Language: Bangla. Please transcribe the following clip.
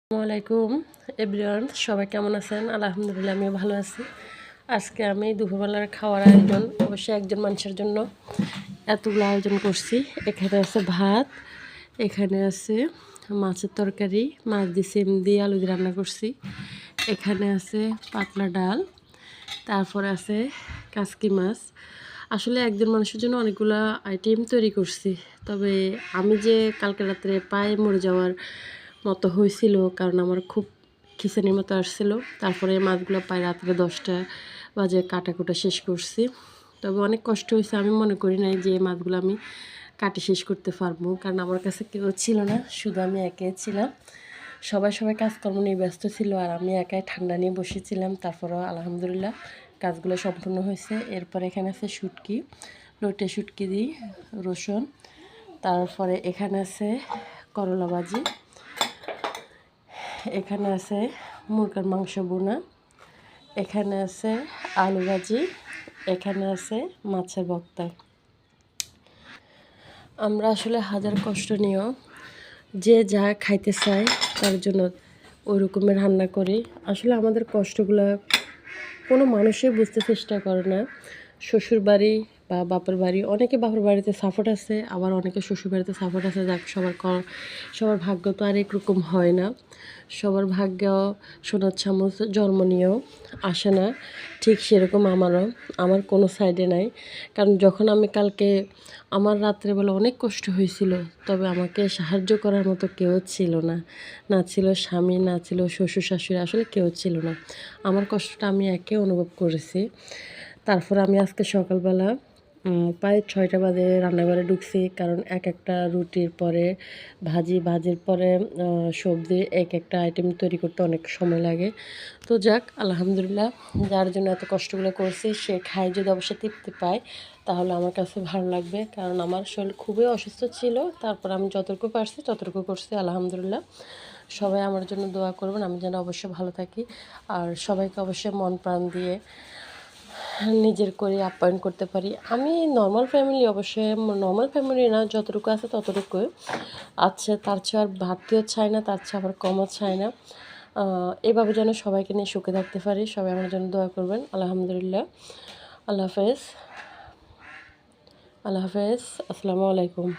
আসসালামু আলাইকুম এভরিওয়ান, সবাই কেমন আছেন? আলহামদুলিল্লাহ, আমিও ভালো আছি। আজকে আমি দুপুরবেলার খাওয়ার আয়োজন অবশ্যই একজন মানুষের জন্য এতগুলো আয়োজন করছি। এখানে আছে ভাত, এখানে আছে মাছের তরকারি, মাছ দিয়ে সিম দিয়ে আলু দিয়ে রান্না করছি। এখানে আছে পাতলা ডাল, তারপর আছে কাসকি মাছ। আসলে একজন মানুষের জন্য অনেকগুলো আইটেম তৈরি করছি। তবে আমি যে কালকে রাত্রে পায়ে মরে যাওয়ার মতো হয়েছিল, কারণ আমার খুব খিঁচানির মতো আসছিল। তারপরে মাছগুলো প্রায় রাত্রে 10টা বাজে কাটাকুটা শেষ করছি। তবে অনেক কষ্ট হয়েছে। আমি মনে করি নাই যে মাছগুলো আমি কাটে শেষ করতে পারবো, কারণ আমার কাছে কেউ ছিল না, শুধু আমি একাই ছিলাম। সবাই কাজকর্ম নিয়ে ব্যস্ত ছিল, আর আমি একাই ঠান্ডা নিয়ে বসেছিলাম। তারপরেও আলহামদুলিল্লাহ কাজগুলো সম্পূর্ণ হয়েছে। এরপর এখানে আছে শুটকি, লোটে শুটকি দিই রসুন। তারপরে এখানে আছে করলা ভাজি, এখানে আছে মুরগার মাংস বোনা, এখানে আছে আলু ভাজি, এখানে আছে মাছের ভর্তা। আমরা আসলে হাজার কষ্ট নিয়েও যে যা খাইতে চায় তার জন্য ওই রকমের রান্না করি। আসলে আমাদের কষ্টগুলো কোনো মানুষই বুঝতে চেষ্টা করে না। শ্বশুরবাড়ি বা বাপের বাড়ি, অনেকে বাপের বাড়িতে সাপোর্ট আছে, আবার অনেকে শ্বশুর বাড়িতে সাপোর্ট আছে। যাক, সবার ভাগ্য তো আর একরকম হয় না। সবার ভাগ্য সোনার চামচ জন্ম নিয়েও আসে না। ঠিক সেরকম আমার কোনো সাইডে নাই। কারণ যখন আমি কালকে আমার রাত্রেবেলা অনেক কষ্ট হয়েছিল, তবে আমাকে সাহায্য করার মতো কেউ ছিল না। না ছিল স্বামী, না ছিল শ্বশুর শাশুড়ি, আসলে কেউ ছিল না। আমার কষ্টটা আমি একে অনুভব করেছি। তারপর আমি আজকে সকালবেলা প্রায় 6টা বাজে রান্নাঘরে ঢুকছি, কারণ একটা রুটির পরে ভাজির পরে সবজি, একটা আইটেম তৈরি করতে অনেক সময় লাগে। তো যাক, আলহামদুলিল্লাহ, যার জন্য এত কষ্টগুলো করছি সে খায় যদি অবশ্যই তৃপ্তি পায়, তাহলে আমার কাছে ভালো লাগবে। কারণ আমার শরীর খুবই অসুস্থ ছিল। তারপর আমি যতটুকু পারছি ততটুকু করছি, আলহামদুলিল্লাহ। সবাই আমার জন্য দোয়া করবেন, আমি যেন অবশ্যই ভালো থাকি। আর সবাইকে অবশ্যই মন প্রাণ দিয়ে নিজের করে আপ্যায়ন করতে পারি। আমি নর্মাল ফ্যামিলি, অবশ্যই নর্মাল ফ্যামিলি না, যতটুকু আছে ততটুকুই আচ্ছা, তার চেয়ে আর বাড়তিও চাই না, তার চেয়ে আবার কমও চাই না। এভাবে যেন সবাইকে নিয়ে সুখে থাকতে পারি। সবাই আমার জন্য দোয়া করবেন। আলহামদুলিল্লাহ। আল্লাহ হাফেজ। আসসালামু আলাইকুম।